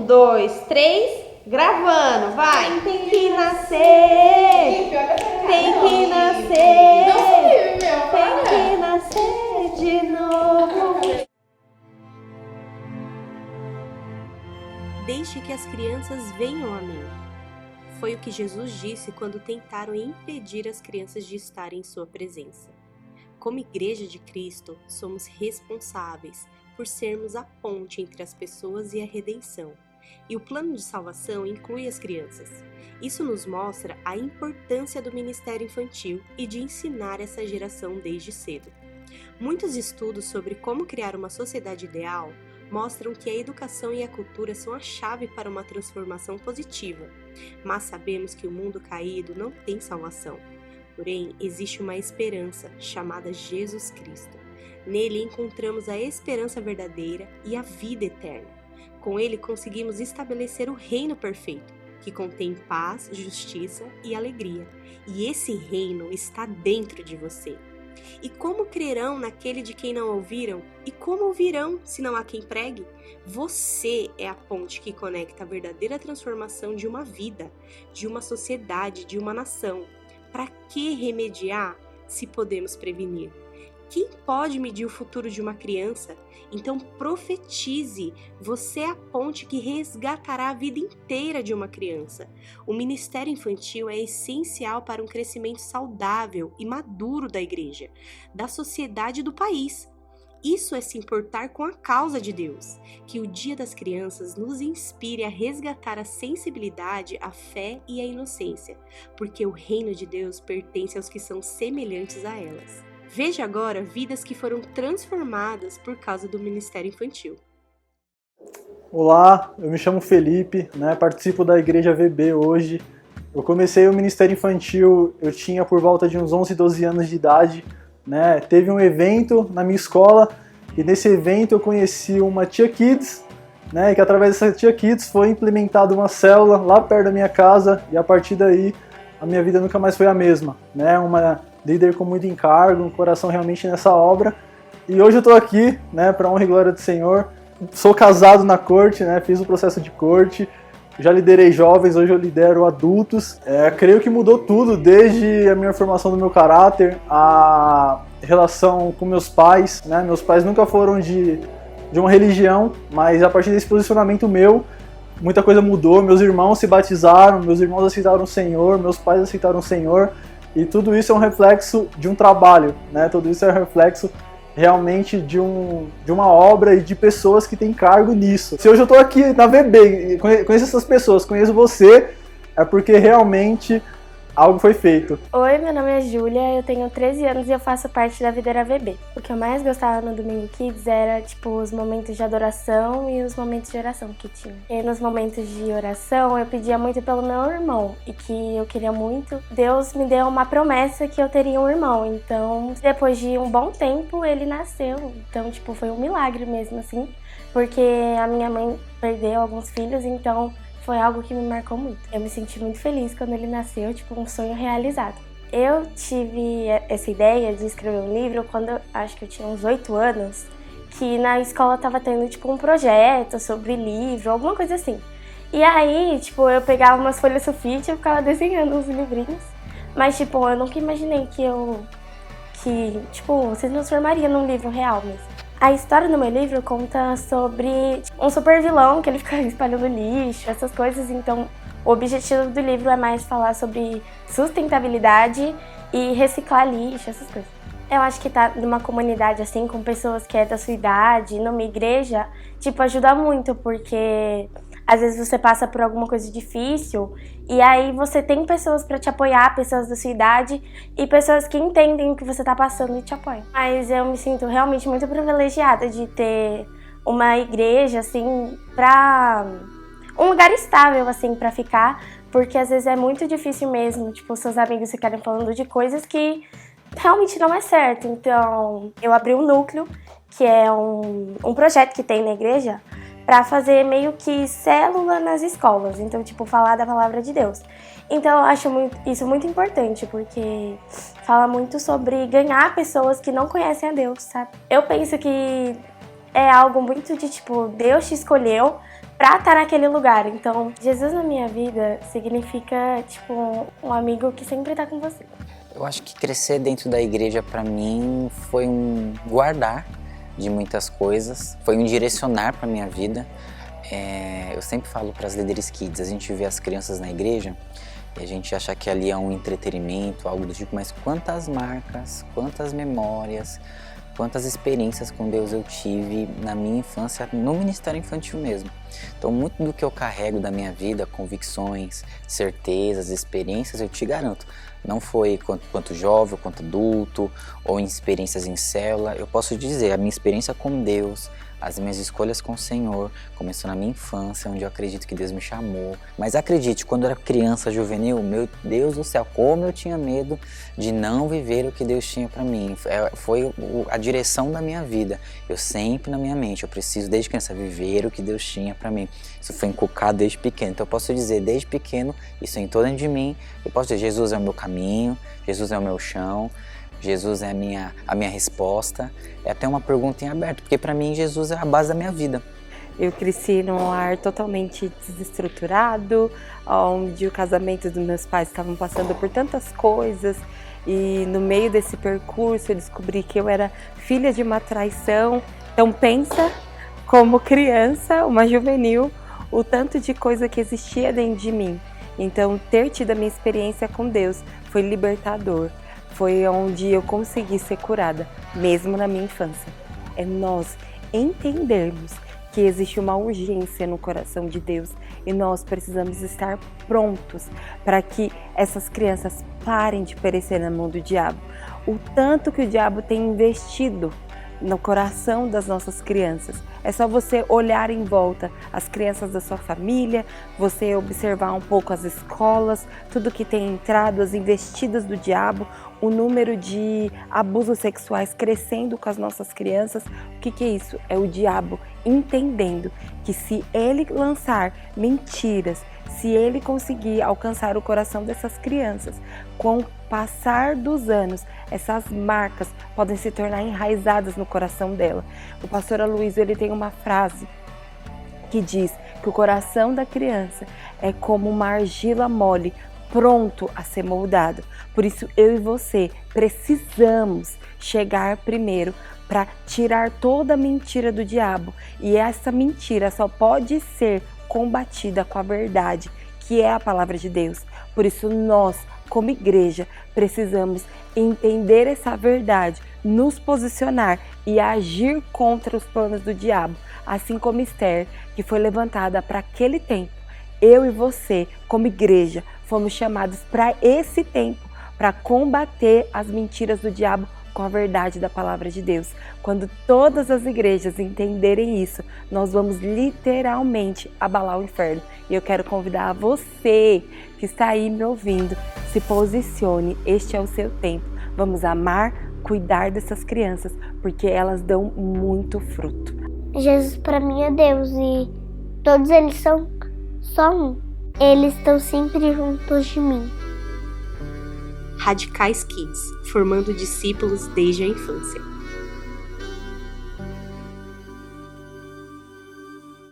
dois, três, gravando, vai! Tem que nascer! Tem que nascer! Tem que nascer de novo! Deixe que as crianças venham a mim. Foi o que Jesus disse quando tentaram impedir as crianças de estarem em sua presença. Como Igreja de Cristo, somos responsáveis por sermos a ponte entre as pessoas e a redenção. E o plano de salvação inclui as crianças. Isso nos mostra a importância do ministério infantil e de ensinar essa geração desde cedo. Muitos estudos sobre como criar uma sociedade ideal mostram que a educação e a cultura são a chave para uma transformação positiva. Mas sabemos que o mundo caído não tem salvação. Porém, existe uma esperança chamada Jesus Cristo. Nele encontramos a esperança verdadeira e a vida eterna. Com ele conseguimos estabelecer o reino perfeito, que contém paz, justiça e alegria. E esse reino está dentro de você. E como crerão naquele de quem não ouviram? E como ouvirão, se não há quem pregue? Você é a ponte que conecta a verdadeira transformação de uma vida, de uma sociedade, de uma nação. Para que remediar se podemos prevenir? Quem pode medir o futuro de uma criança? Então profetize, você é a ponte que resgatará a vida inteira de uma criança. O ministério infantil é essencial para um crescimento saudável e maduro da igreja, da sociedade e do país. Isso é se importar com a causa de Deus. Que o Dia das Crianças nos inspire a resgatar a sensibilidade, a fé e a inocência, porque o reino de Deus pertence aos que são semelhantes a elas. Veja agora vidas que foram transformadas por causa do Ministério Infantil. Olá, eu me chamo Felipe, participo da Igreja VB hoje. Eu comecei o Ministério Infantil, eu tinha por volta de uns 11, 12 anos de idade. Teve um evento na minha escola e nesse evento eu conheci uma Tia Kids, e que através dessa Tia Kids foi implementada uma célula lá perto da minha casa e a partir daí a minha vida nunca mais foi a mesma. Uma líder com muito encargo, um coração realmente nessa obra. E hoje eu estou aqui, para honra e glória do Senhor. Sou casado na corte, fiz o processo de corte, já liderei jovens, hoje eu lidero adultos. Creio que mudou tudo, desde a minha formação do meu caráter, a relação com meus pais. Meus pais nunca foram de uma religião, mas a partir desse posicionamento meu, muita coisa mudou. Meus irmãos se batizaram, meus irmãos aceitaram o Senhor, meus pais aceitaram o Senhor. E tudo isso é um reflexo de um trabalho, Tudo isso é um reflexo realmente de uma obra e de pessoas que têm cargo nisso. Se hoje eu estou aqui na VB, conheço essas pessoas, conheço você, é porque realmente algo foi feito. Oi, meu nome é Júlia, eu tenho 13 anos e eu faço parte da Videira VB. O que eu mais gostava no Domingo Kids era, os momentos de adoração e os momentos de oração que tinha. E nos momentos de oração, eu pedia muito pelo meu irmão e que eu queria muito. Deus me deu uma promessa que eu teria um irmão, então depois de um bom tempo ele nasceu. Então, foi um milagre mesmo, assim, porque a minha mãe perdeu alguns filhos, então foi algo que me marcou muito. Eu me senti muito feliz quando ele nasceu, um sonho realizado. Eu tive essa ideia de escrever um livro quando acho que eu tinha uns 8 anos, que na escola tava tendo um projeto sobre livro, alguma coisa assim. E aí, eu pegava umas folhas sulfite e eu ficava desenhando uns livrinhos. Mas, eu nunca imaginei que se transformaria num livro real mesmo. A história do meu livro conta sobre um super vilão que ele fica espalhando lixo, essas coisas. Então, o objetivo do livro é mais falar sobre sustentabilidade e reciclar lixo, essas coisas. Eu acho que tá numa comunidade assim, com pessoas que é da sua idade, numa igreja, ajuda muito, porque às vezes você passa por alguma coisa difícil e aí você tem pessoas pra te apoiar, pessoas da sua idade e pessoas que entendem o que você tá passando e te apoiam. Mas eu me sinto realmente muito privilegiada de ter uma igreja, assim, um lugar estável, assim, pra ficar, porque às vezes é muito difícil mesmo, seus amigos ficarem falando de coisas que realmente não é certo. Então, eu abri um núcleo, que é um projeto que tem na igreja, para fazer meio que célula nas escolas, então, falar da palavra de Deus. Então, eu acho isso muito importante, porque fala muito sobre ganhar pessoas que não conhecem a Deus, sabe? Eu penso que é algo muito de tipo, Deus te escolheu pra estar naquele lugar. Então, Jesus na minha vida significa tipo um amigo que sempre tá com você. Eu acho que crescer dentro da igreja pra mim foi um guardar de muitas coisas, foi um direcionar pra minha vida. Eu sempre falo para as líderes kids, a gente vê as crianças na igreja e a gente acha que ali é um entretenimento, algo do tipo, mas quantas marcas, quantas memórias, quantas experiências com Deus eu tive na minha infância, no ministério infantil mesmo. Então muito do que eu carrego da minha vida, convicções, certezas, experiências, eu te garanto, não foi quanto jovem, quanto adulto, ou em experiências em célula. Eu posso dizer, a minha experiência com Deus, as minhas escolhas com o Senhor, começou na minha infância, onde eu acredito que Deus me chamou. Mas acredite, quando eu era criança, juvenil, meu Deus do céu, como eu tinha medo de não viver o que Deus tinha para mim. Foi a direção da minha vida. Eu sempre na minha mente, eu preciso desde criança viver o que Deus tinha para mim. Isso foi inculcado desde pequeno. Então eu posso dizer, desde pequeno, isso entrou dentro de mim. Eu posso dizer, Jesus é o meu caminho, Jesus é o meu chão. Jesus é a minha resposta. É até uma pergunta em aberto, porque para mim Jesus é a base da minha vida. Eu cresci num lar totalmente desestruturado, onde o casamento dos meus pais estavam passando por tantas coisas, e no meio desse percurso eu descobri que eu era filha de uma traição. Então pensa, como criança, uma juvenil, o tanto de coisa que existia dentro de mim. Então ter tido a minha experiência com Deus foi libertador. Foi onde eu consegui ser curada, mesmo na minha infância. É nós entendermos que existe uma urgência no coração de Deus e nós precisamos estar prontos para que essas crianças parem de perecer na mão do diabo. O tanto que o diabo tem investido no coração das nossas crianças. É só você olhar em volta as crianças da sua família, você observar um pouco as escolas, tudo que tem entrado, as investidas do diabo, o número de abusos sexuais crescendo com as nossas crianças. O que é isso? É o diabo entendendo que se ele lançar mentiras, se ele conseguir alcançar o coração dessas crianças, com o passar dos anos, essas marcas podem se tornar enraizadas no coração dela. O pastor Aloysio, ele tem uma frase que diz que o coração da criança é como uma argila mole, pronto a ser moldado. Por isso eu e você precisamos chegar primeiro para tirar toda a mentira do diabo. E essa mentira só pode ser combatida com a verdade, que é a palavra de Deus. Por isso nós, como igreja, precisamos entender essa verdade, nos posicionar e agir contra os planos do diabo, assim como Esther, que foi levantada para aquele tempo. Eu e você, como igreja, fomos chamados para esse tempo, para combater as mentiras do diabo com a verdade da palavra de Deus. Quando todas as igrejas entenderem isso, nós vamos literalmente abalar o inferno. E eu quero convidar você que está aí me ouvindo, se posicione, este é o seu tempo. Vamos amar, cuidar dessas crianças, porque elas dão muito fruto. Jesus para mim é Deus e todos eles são só um. Eles estão sempre juntos de mim. Radicais Kids, formando discípulos desde a infância.